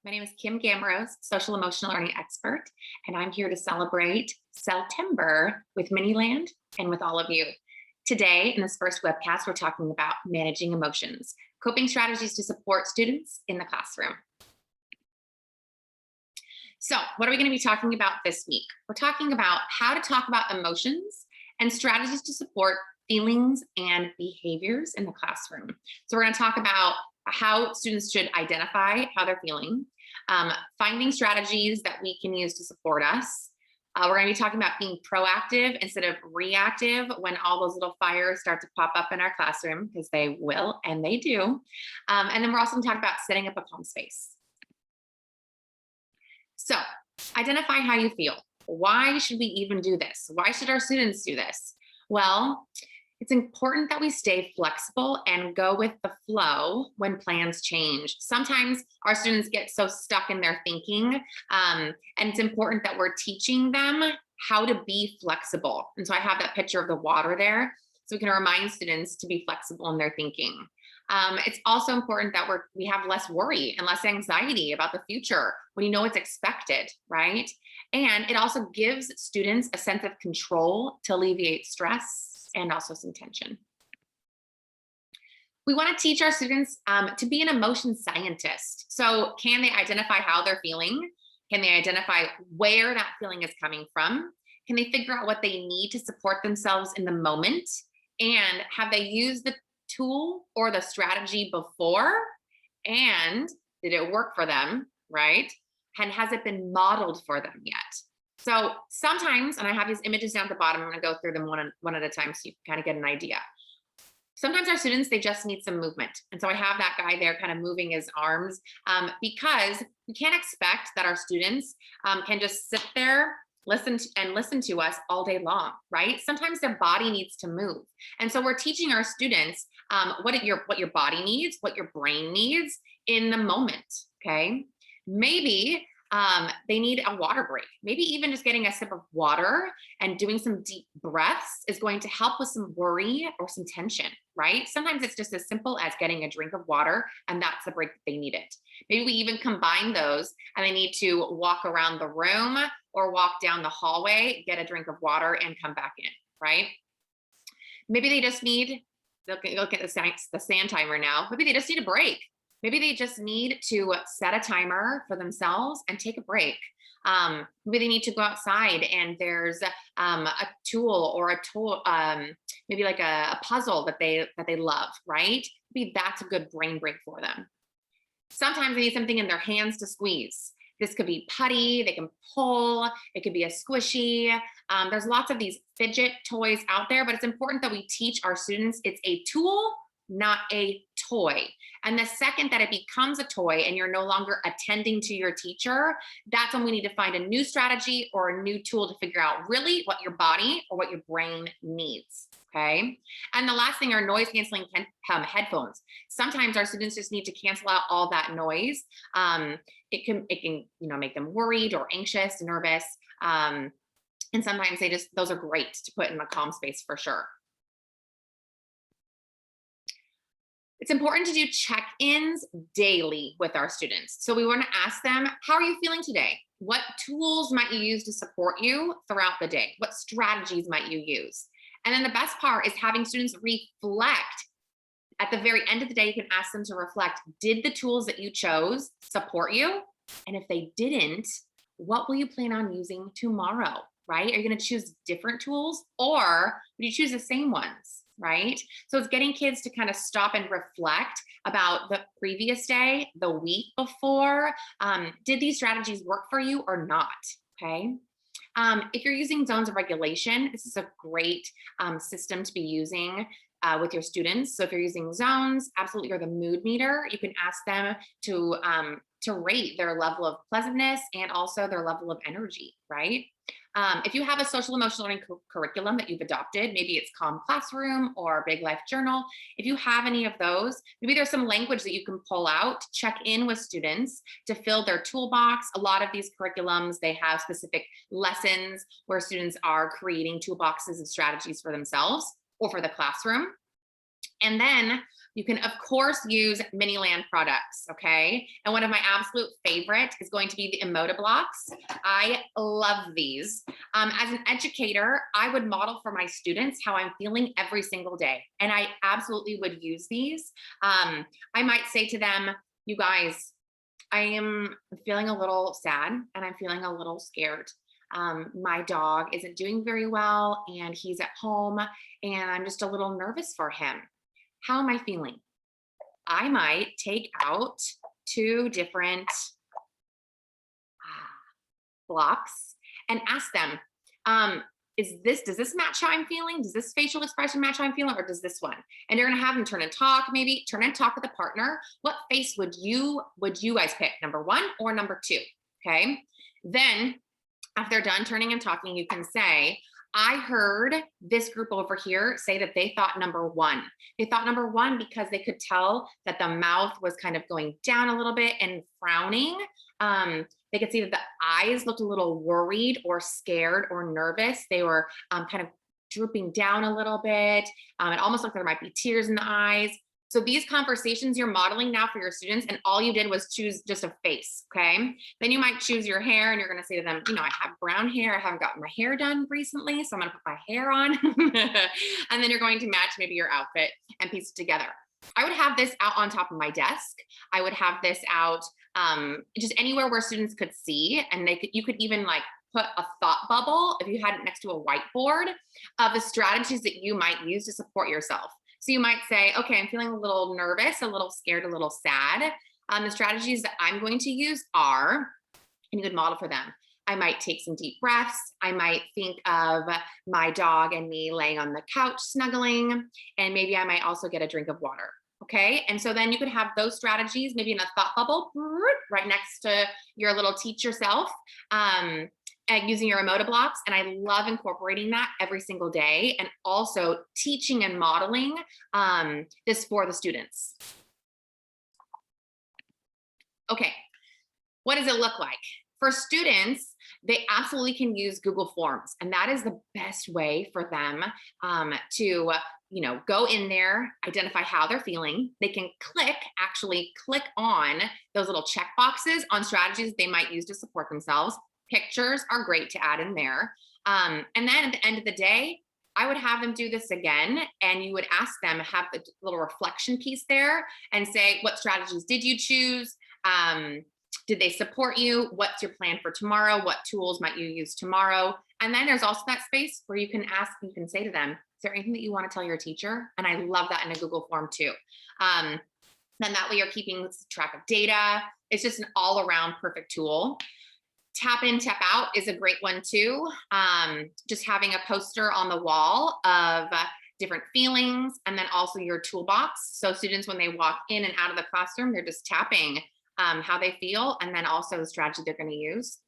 My name is Kim Gameroz, social emotional learning expert, and I'm here to celebrate SELtember with Miniland and with all of you. Today, in this first webcast, we're talking about managing emotions, coping strategies to support students in the classroom. So, what are we going to be talking about this week? We're talking about how to talk about emotions and strategies to support feelings and behaviors in the classroom. So, we're going to talk about how students should identify how they're feeling, finding strategies that we can use to support us. We're going to be talking about being proactive instead of reactive when all those little fires start to pop up in our classroom, because they will and they do. And then we're also going to talk about setting up a calm space. So identify how you feel. Why should we even do this? Why should our students do this? Well, it's important that we stay flexible and go with the flow when plans change. Sometimes our students get so stuck in their thinking, and it's important that we're teaching them how to be flexible. And so I have that picture of the water there, so we can remind students to be flexible in their thinking. It's also important that we have less worry and less anxiety about the future when you know what's expected, right? And it also gives students a sense of control to alleviate stress and also some tension. We want to teach our students to be an emotion scientist. So can they identify how they're feeling? Can they identify where that feeling is coming from? Can they figure out what they need to support themselves in the moment? And have they used the tool or the strategy before? And did it work for them, right? And has it been modeled for them yet? So sometimes, and I have these images down at the bottom, I'm going to go through them one at a time so you can kind of get an idea. Sometimes our students, they just need some movement. And so I have that guy there kind of moving his arms because we can't expect that our students can just sit there, listen to us all day long, right? Sometimes their body needs to move. And so we're teaching our students what your body needs, what your brain needs in the moment, okay? Maybe they need a water break. Maybe even just getting a sip of water and doing some deep breaths is going to help with some worry or some tension, right? Sometimes it's just as simple as getting a drink of water, and that's the break that they needed. Maybe we even combine those and they need to walk around the room or walk down the hallway, get a drink of water, and come back in, right? Maybe they just need, look at the sand timer now. Maybe they just need a break. Maybe they just need to set a timer for themselves and take a break. Maybe they need to go outside and there's a tool or a tool, maybe like a puzzle that they love, right? Maybe that's a good brain break for them. Sometimes they need something in their hands to squeeze. This could be putty, they can pull, it could be a squishy. There's lots of these fidget toys out there, but it's important that we teach our students it's a tool, not a toy. And the second that it becomes a toy and you're no longer attending to your teacher, that's when we need to find a new strategy or a new tool to figure out really what your body or what your brain needs, okay? And the last thing are noise canceling headphones. Sometimes our students just need to cancel out all that noise. It can make them worried or anxious, nervous. And sometimes those are great to put in a calm space for sure. It's important to do check-ins daily with our students. So we want to ask them, how are you feeling today? What tools might you use to support you throughout the day? What strategies might you use? And then the best part is having students reflect. At the very end of the day, you can ask them to reflect, did the tools that you chose support you? And if they didn't, what will you plan on using tomorrow, right? Are you going to choose different tools or would you choose the same ones? Right? So it's getting kids to kind of stop and reflect about the previous day, the week before. Did these strategies work for you or not? Okay. If you're using zones of regulation, this is a great system to be using with your students. So if you're using zones, absolutely, or the mood meter, you can ask them to rate their level of pleasantness and also their level of energy, right? If you have a social emotional learning curriculum that you've adopted, maybe it's Calm Classroom or Big Life Journal. If you have any of those, maybe there's some language that you can pull out, check in with students to fill their toolbox. A lot of these curriculums, they have specific lessons where students are creating toolboxes and strategies for themselves or for the classroom. And then You can, of course, use Miniland products, okay? And one of my absolute favorite is going to be the Emoji blocks. I love these. As an educator, I would model for my students how I'm feeling every single day. And I absolutely would use these. I might say to them, you guys, I am feeling a little sad and I'm feeling a little scared. My dog isn't doing very well and he's at home and I'm just a little nervous for him. How am I feeling? I might take out 2 different blocks and ask them, does this match how I'm feeling? Does this facial expression match how I'm feeling, or does this one? And you're gonna have them turn and talk, maybe turn and talk with a partner. What face would you guys pick, number 1 or number 2? Okay. Then after they're done turning and talking, you can say, I heard this group over here say that they thought number 1. They thought number 1 because they could tell that the mouth was kind of going down a little bit and frowning. They could see that the eyes looked a little worried or scared or nervous. They were kind of drooping down a little bit. It almost looked like there might be tears in the eyes. So these conversations you're modeling now for your students, and all you did was choose just a face, okay? Then you might choose your hair and you're gonna say to them, I have brown hair, I haven't gotten my hair done recently, so I'm gonna put my hair on. And then you're going to match maybe your outfit and piece it together. I would have this out on top of my desk. I would have this out just anywhere where students could see, and you could even like put a thought bubble, if you had it next to a whiteboard, of the strategies that you might use to support yourself. So you might say, okay, I'm feeling a little nervous, a little scared, a little sad. The strategies that I'm going to use are, and you could model for them. I might take some deep breaths. I might think of my dog and me laying on the couch snuggling, and maybe I might also get a drink of water. Okay, and so then you could have those strategies maybe in a thought bubble right next to your little teach yourself. And using your Emoji blocks. And I love incorporating that every single day, and also teaching and modeling this for the students. Okay, what does it look like? For students, they absolutely can use Google Forms, and that is the best way for them to go in there, identify how they're feeling. They can actually click on those little check boxes on strategies they might use to support themselves. Pictures are great to add in there. And then at the end of the day, I would have them do this again, and you would ask them, have the little reflection piece there and say, what strategies did you choose? Did they support you? What's your plan for tomorrow? What tools might you use tomorrow? And then there's also that space where you can ask, you can say to them, is there anything that you want to tell your teacher? And I love that in a Google form too. Then that way you're keeping track of data. It's just an all around perfect tool. Tap in, tap out is a great one too. Just having a poster on the wall of different feelings, and then also your toolbox. So students, when they walk in and out of the classroom, they're just tapping how they feel, and then also the strategy they're going to use.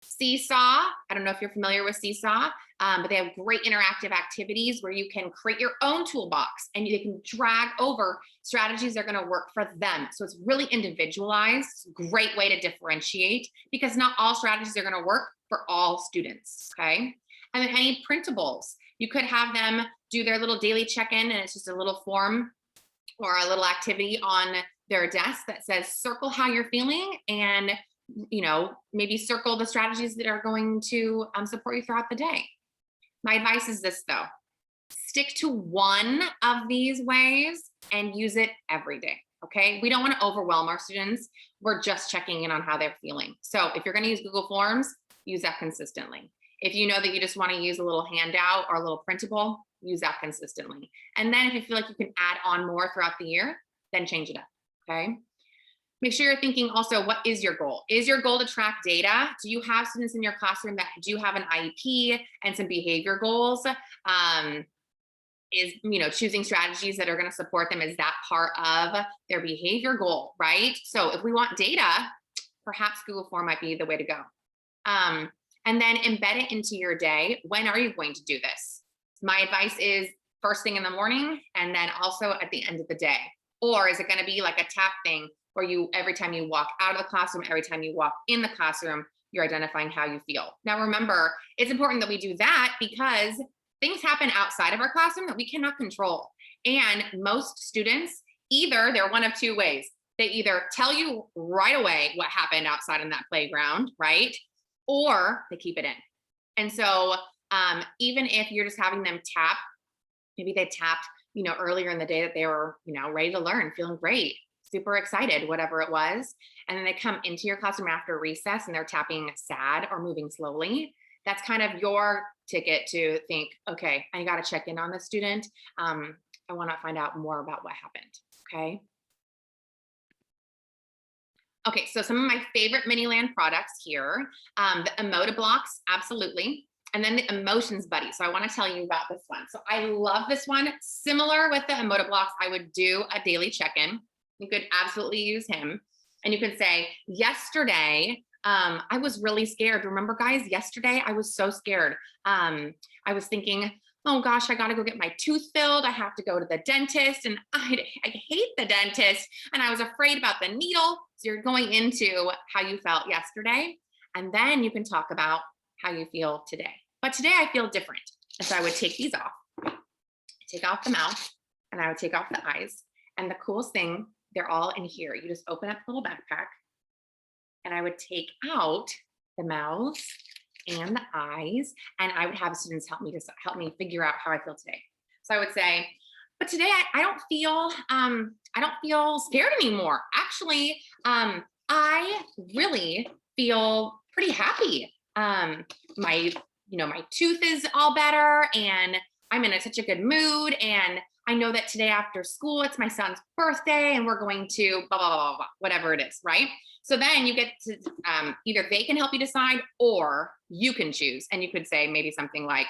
Seesaw, I don't know if you're familiar with Seesaw, but they have great interactive activities where you can create your own toolbox and you can drag over strategies that are going to work for them. So it's really individualized, great way to differentiate, because not all strategies are going to work for all students, okay? And then any printables, you could have them do their little daily check-in, and it's just a little form or a little activity on their desk that says, circle how you're feeling, and maybe circle the strategies that are going to support you throughout the day. My advice is this though, stick to one of these ways and use it every day, okay? We don't want to overwhelm our students. We're just checking in on how they're feeling. So if you're going to use Google Forms, use that consistently. If you know that you just want to use a little handout or a little printable, use that consistently. And then if you feel like you can add on more throughout the year, then change it up, okay? Make sure you're thinking also, what is your goal? Is your goal to track data? Do you have students in your classroom that do have an IEP and some behavior goals? Choosing strategies that are going to support them, is that part of their behavior goal, right? So if we want data, perhaps Google Form might be the way to go. And then embed it into your day. When are you going to do this? My advice is first thing in the morning, and then also at the end of the day. Or is it going to be like a tap thing where every time you walk out of the classroom, every time you walk in the classroom, you're identifying how you feel? Now, remember, it's important that we do that because things happen outside of our classroom that we cannot control. And most students either they're one of two ways. They either tell you right away what happened outside in that playground, right? Or they keep it in. And so even if you're just having them tap, maybe they tapped, earlier in the day that they were, ready to learn, feeling great, super excited, whatever it was. And then they come into your classroom after recess and they're tapping sad or moving slowly. That's kind of your ticket to think, okay, I got to check in on this student. I want to find out more about what happened. Okay. Okay, so some of my favorite Miniland products here, the Emoji Blocks, absolutely. And then the Emotions Buddy. So I want to tell you about this one. So I love this one. Similar with the Emoji Blocks, I would do a daily check-in. You could absolutely use him. And you can say, yesterday, I was really scared. Remember, guys, yesterday I was so scared. I was thinking, oh gosh, I got to go get my tooth filled. I have to go to the dentist and I hate the dentist. And I was afraid about the needle. So you're going into how you felt yesterday. And then you can talk about how you feel today. But today I feel different. And so I would take these off, take off the mouth, and I would take off the eyes. And the coolest thing, they're all in here. You just open up the little backpack and I would take out the mouth and the eyes, and I would have students help me figure out how I feel today. So I would say, but today I don't feel scared anymore. Actually, I really feel pretty happy. My tooth is all better and I'm in such a good mood. And I know that today after school, it's my son's birthday and we're going to blah, blah, blah, blah, whatever it is, right? So then you get to, either they can help you decide or you can choose. And you could say maybe something like,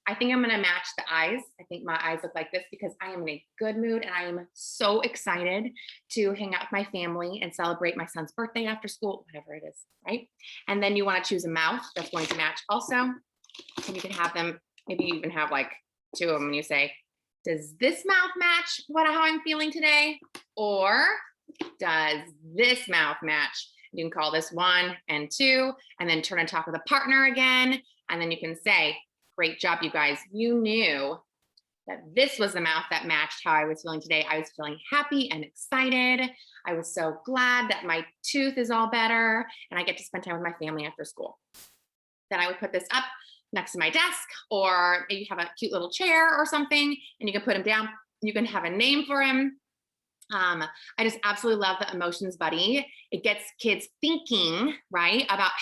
I think I'm going to match the eyes. I think my eyes look like this because I am in a good mood and I am so excited to hang out with my family and celebrate my son's birthday after school, whatever it is, right? And then you want to choose a mouth that's going to match also. And you can have them, maybe you even have like two of them and you say, does this mouth match how I'm feeling today? Or does this mouth match? You can call this 1 and 2 and then turn and talk with a partner again. And then you can say, great job, you guys. You knew that this was the mouth that matched how I was feeling today. I was feeling happy and excited. I was so glad that my tooth is all better and I get to spend time with my family after school. Then I would put this up next to my desk, or maybe you have a cute little chair or something and you can put him down. You can have a name for him. I just absolutely love the Emotions Buddy. It gets kids thinking, right, about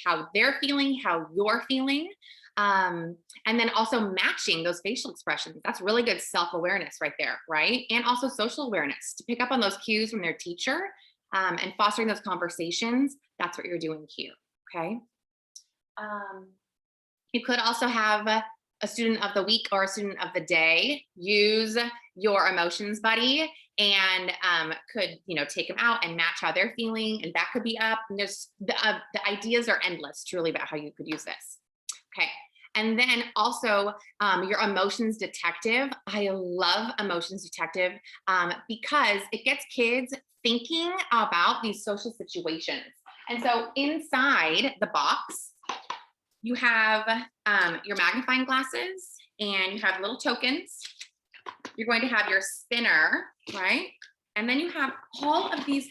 how they're feeling, how you're feeling. And then also matching those facial expressions. That's really good self-awareness right there, right? And also social awareness to pick up on those cues from their teacher and fostering those conversations. That's what you're doing here, okay? You could also have a student of the week or a student of the day use your Emotions Buddy and could take them out and match how they're feeling, and that could be up. And there's the ideas are endless, truly, about how you could use this. Okay. And then also your emotions detective. I love emotions detective because it gets kids thinking about these social situations. And so inside the box, you have your magnifying glasses and you have little tokens. You're going to have your spinner, right? And then you have all of these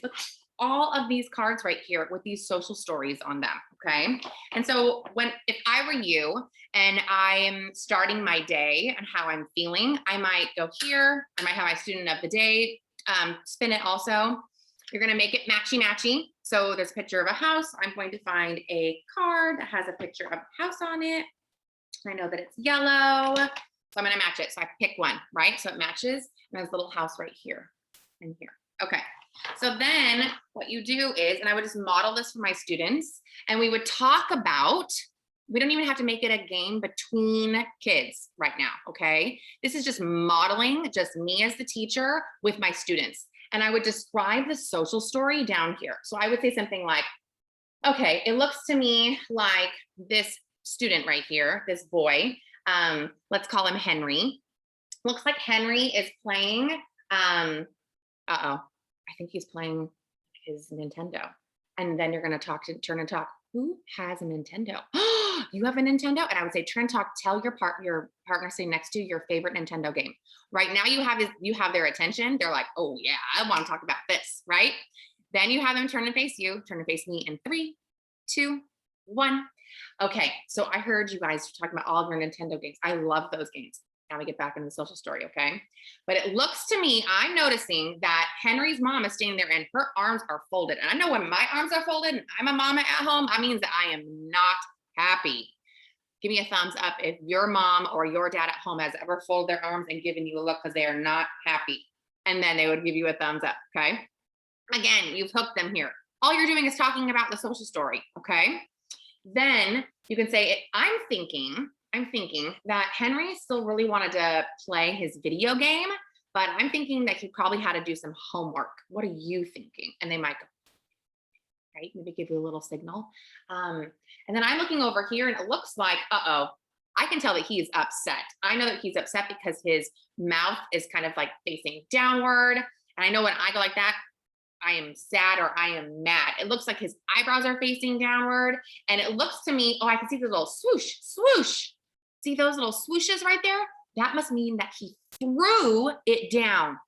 cards right here with these social stories on them, okay? And so if I were you and I'm starting my day and how I'm feeling, I might go here. I might have my student of the day spin it also. You're gonna make it matchy-matchy. So there's a picture of a house. I'm going to find a card that has a picture of a house on it. I know that it's yellow, so I'm gonna match it. So I pick one, right? So it matches, and there's a little house right here and here. Okay. So then what you do is, and I would just model this for my students, and we would talk about, we don't even have to make it a game between kids right now, okay? This is just modeling, just me as the teacher with my students. And I would describe the social story down here. So I would say something like, okay, it looks to me like this student right here, this boy, let's call him Henry. Looks like Henry is playing, I think he's playing his Nintendo. And then you're going to turn and talk. Who has a Nintendo? You have a Nintendo? And I would say, turn and talk, tell your partner sitting next to you your favorite Nintendo game. Right now you have their attention. They're like, oh yeah, I want to talk about this, right? Then you have them turn and face you, turn and face me in 3, 2, 1. Okay, so I heard you guys talking about all of your Nintendo games. I love those games. Now we get back into the social story, okay? But it looks to me, I'm noticing that Henry's mom is standing there and her arms are folded. And I know when my arms are folded and I'm a mama at home, that means that I am not happy. Give me a thumbs up if your mom or your dad at home has ever folded their arms and given you a look because they are not happy. And then they would give you a thumbs up, okay? Again, you've hooked them here. All you're doing is talking about the social story, okay? Then you can say, I'm thinking that Henry still really wanted to play his video game, but I'm thinking that he probably had to do some homework. What are you thinking? And they might go, right? Maybe give you a little signal. And then I'm looking over here and it looks like, uh-oh, I can tell that he's upset. I know that he's upset because his mouth is kind of like facing downward. And I know when I go like that, I am sad or I am mad. It looks like his eyebrows are facing downward. And it looks to me, oh, I can see the little swoosh, swoosh. See those little swooshes right there? That must mean that he threw it down.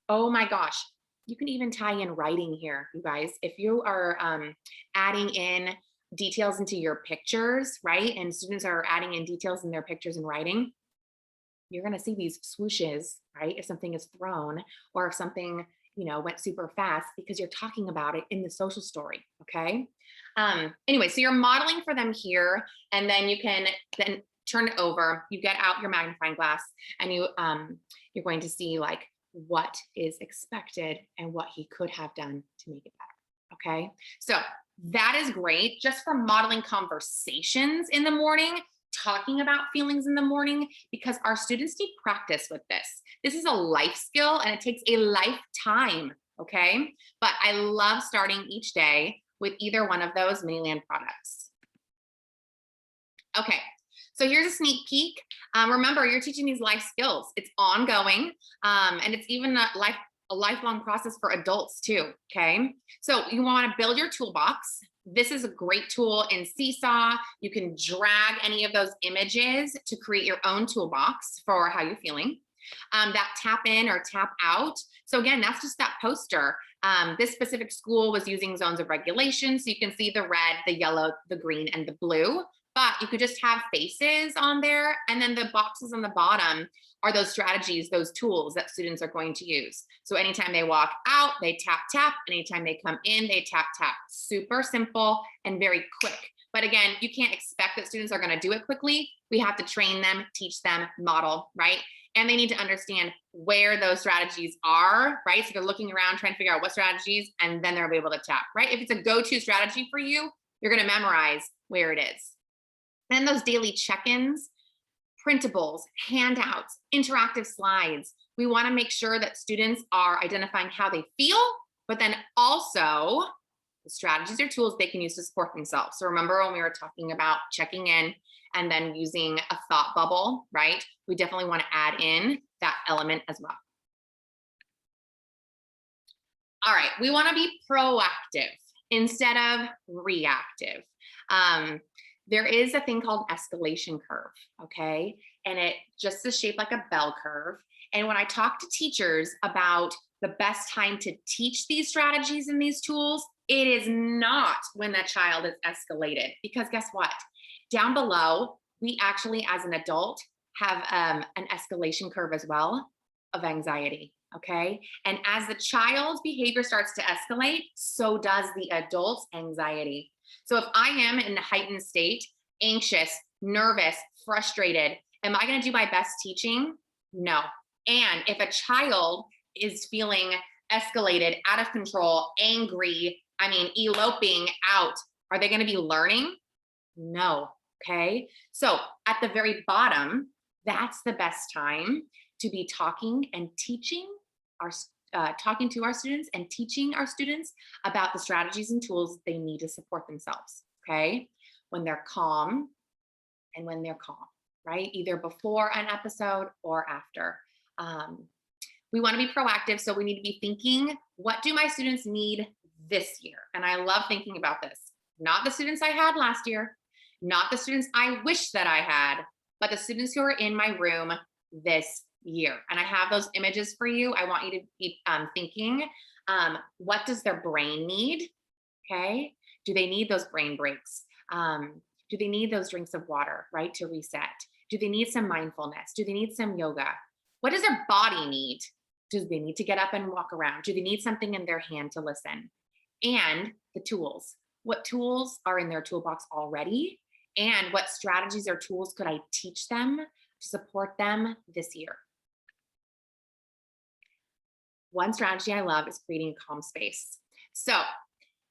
Oh my gosh. You can even tie in writing here, you guys. If you are adding in details into your pictures, right? And students are adding in details in their pictures and writing, you're going to see these swooshes, right? If something is thrown or if something, went super fast because you're talking about it in the social story, okay? Anyway, so you're modeling for them here, and then you can then turn it over. You get out your magnifying glass, and you're going to see like what is expected and what he could have done to make it better, okay? So that is great just for modeling conversations in the morning, talking about feelings in the morning, because our students need practice with this. This is a life skill and it takes a lifetime, okay? But I love starting each day with either one of those Miniland products. Okay, so here's a sneak peek. Remember, you're teaching these life skills. It's ongoing, and it's even a lifelong process for adults too, okay? So you wanna build your toolbox. This is a great tool in Seesaw. You can drag any of those images to create your own toolbox for how you're feeling. That tap in or tap out. So again, that's just that poster. This specific school was using zones of regulation. So you can see the red, the yellow, the green, and the blue. But you could just have faces on there. And then the boxes on the bottom are those strategies, those tools that students are going to use. So anytime they walk out, they tap, tap. Anytime they come in, they tap, tap. Super simple and very quick. But again, you can't expect that students are going to do it quickly. We have to train them, teach them, model, right? And they need to understand where those strategies are, right? So they're looking around trying to figure out what strategies, and then they'll be able to tap, right? If it's a go-to strategy for you, you're going to memorize where it is. Then those daily check-ins, printables, handouts, interactive slides. We want to make sure that students are identifying how they feel, but then also the strategies or tools they can use to support themselves. So remember when we were talking about checking in and then using a thought bubble, right? We definitely want to add in that element as well. All right, we want to be proactive instead of reactive. There is a thing called escalation curve, okay? And it just is shaped like a bell curve. And when I talk to teachers about the best time to teach these strategies and these tools, it is not when that child is escalated, because guess what? Down below, we actually, as an adult, have an escalation curve as well of anxiety, okay? And as the child's behavior starts to escalate, so does the adult's anxiety. So if I am in a heightened state, anxious, nervous, frustrated, am I going to do my best teaching? No. And if a child is feeling escalated, out of control, angry, eloping out, are they going to be learning? No. Okay. So at the very bottom, that's the best time to be talking and teaching talking to our students and teaching our students about the strategies and tools they need to support themselves, okay? When they're calm and when they're calm, right? Either before an episode or after. We want to be proactive, so we need to be thinking, what do my students need this year. And I love thinking about this. Not the students I had last year, not the students I wish that I had, but the students who are in my room this year. And I have those images for you. I want you to be thinking, what does their brain need? Okay. Do they need those brain breaks? Do they need those drinks of water, right, to reset? Do they need some mindfulness? Do they need some yoga? What does their body need? Do they need to get up and walk around? Do they need something in their hand to listen? And the tools. What tools are in their toolbox already? And what strategies or tools could I teach them to support them this year? One strategy I love is creating a calm space. So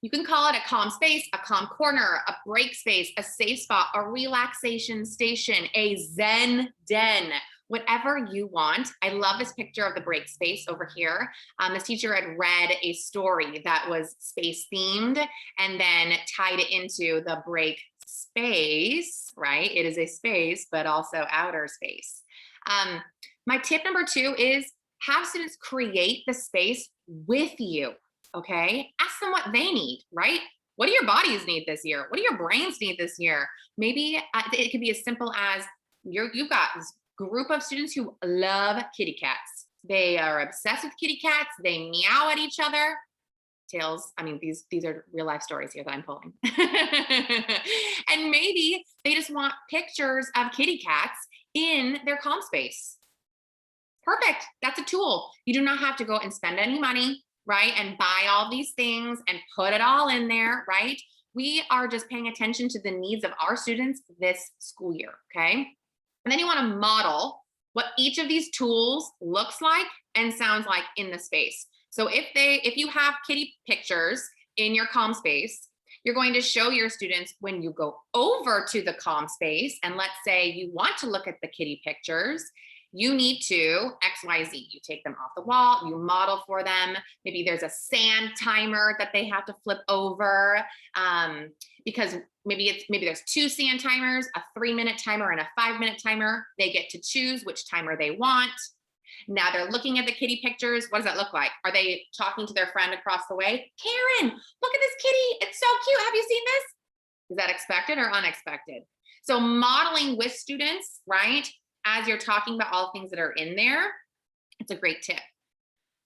you can call it a calm space, a calm corner, a break space, a safe spot, a relaxation station, a Zen den, whatever you want. I love this picture of the break space over here. This teacher had read a story that was space themed and then tied it into the break space, right? It is a space, but also outer space. My tip number 2 is have students create the space with you. Okay, ask them what they need, right? What do your bodies need this year? What do your brains need this year? Maybe it could be as simple as you've got this group of students who love kitty cats. They are obsessed with kitty cats. They meow at each other. Tails, I mean, these are real life stories here that I'm pulling. And maybe they just want pictures of kitty cats in their calm space. Perfect, that's a tool. You do not have to go and spend any money, right? And buy all these things and put it all in there, right? We are just paying attention to the needs of our students this school year, okay? And then you want to model what each of these tools looks like and sounds like in the space. So if you have kitty pictures in your calm space, you're going to show your students when you go over to the calm space, and let's say you want to look at the kitty pictures, you need to XYZ. You take them off the wall, you model for them. Maybe there's a sand timer that they have to flip over because maybe there's 2 sand timers, a 3-minute timer and a 5-minute timer. They get to choose which timer they want. Now they're looking at the kitty pictures. What does that look like? Are they talking to their friend across the way? Karen, look at this kitty. It's so cute. Have you seen this? Is that expected or unexpected? So modeling with students, right? As you're talking about all the things that are in there, it's a great tip.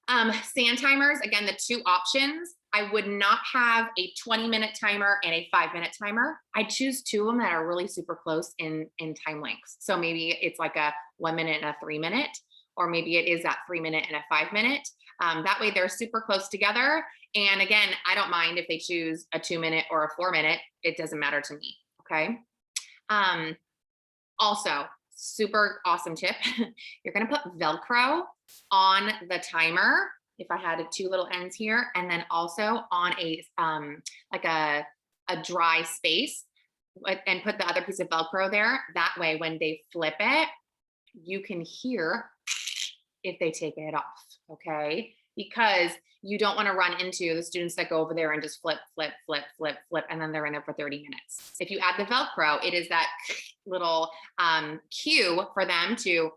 Sand timers, again, the 2 options. I would not have a 20-minute timer and a 5-minute timer. I choose 2 of them that are really super close in time lengths. So maybe it's like a 1-minute and a 3-minute, or maybe it is that 3-minute and a 5-minute. That way they're super close together. And again, I don't mind if they choose a 2-minute or a 4-minute. It doesn't matter to me, okay? Also, super awesome tip. You're going to put Velcro on the timer. If I had 2 little ends here, and then also on a like a dry space, and put the other piece of Velcro there. That way, when they flip it, you can hear if they take it off. Okay, because you don't want to run into the students that go over there and just flip, flip, flip, flip, flip, and then they're in there for 30 minutes. If you add the Velcro, it is that little cue for them to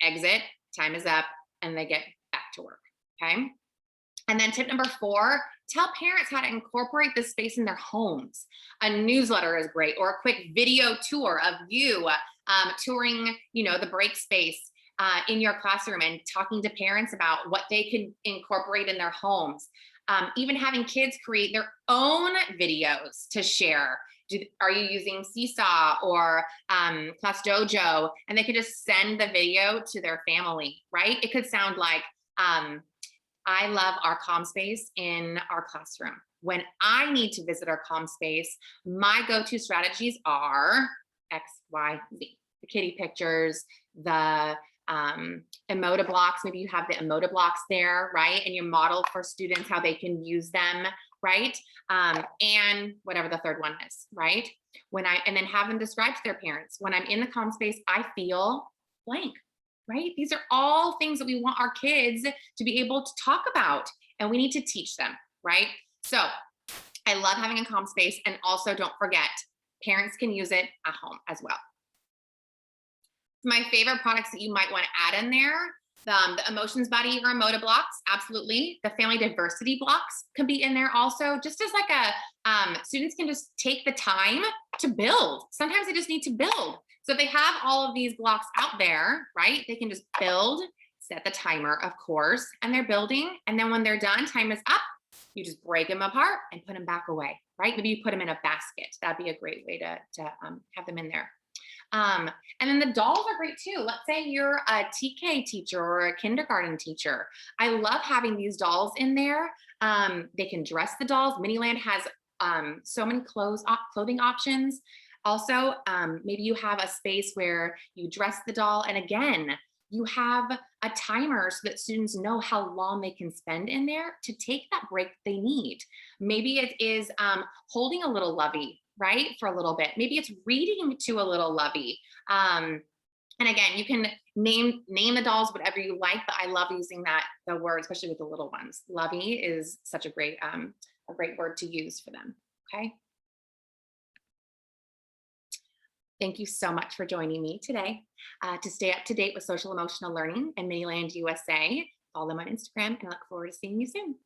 exit, time is up, and they get back to work, okay? And then tip number 4, tell parents how to incorporate this space in their homes. A newsletter is great, or a quick video tour of you touring, the break space in your classroom and talking to parents about what they could incorporate in their homes. Even having kids create their own videos to share. Are you using Seesaw or Class Dojo? And they could just send the video to their family, right? It could sound like, I love our calm space in our classroom. When I need to visit our calm space, my go-to strategies are X, Y, Z. The kitty pictures, the emoji blocks. Maybe you have the emoji blocks there, right? And you model for students how they can use them, right? And whatever the third one is, right? And then have them describe to their parents, when I'm in the calm space, I feel blank, right? These are all things that we want our kids to be able to talk about, and we need to teach them, right? So I love having a calm space. And also don't forget, parents can use it at home as well. My favorite products that you might want to add in there The emotions buddy or emotive blocks, absolutely. The family diversity blocks can be in there also, just as like students can just take the time to build. Sometimes they just need to build. So if they have all of these blocks out there, right, they can just build, set the timer, of course, and they're building. And then when they're done, time is up. You just break them apart and put them back away, right? Maybe you put them in a basket. That'd be a great way to have them in there. And then the dolls are great too. Let's say you're a TK teacher or a kindergarten teacher. I love having these dolls in there. They can dress the dolls. Miniland has so many clothing options. Also, maybe you have a space where you dress the doll, and again, you have a timer so that students know how long they can spend in there to take that break they need. Maybe it is holding a little lovey, right, for a little bit. Maybe it's reading to a little lovey. And again, you can name the dolls whatever you like, but I love using the word, especially with the little ones. Lovey is such a great word to use for them. Okay. Thank you so much for joining me today. To stay up to date with social emotional learning and Miniland USA, follow them on Instagram, and I look forward to seeing you soon.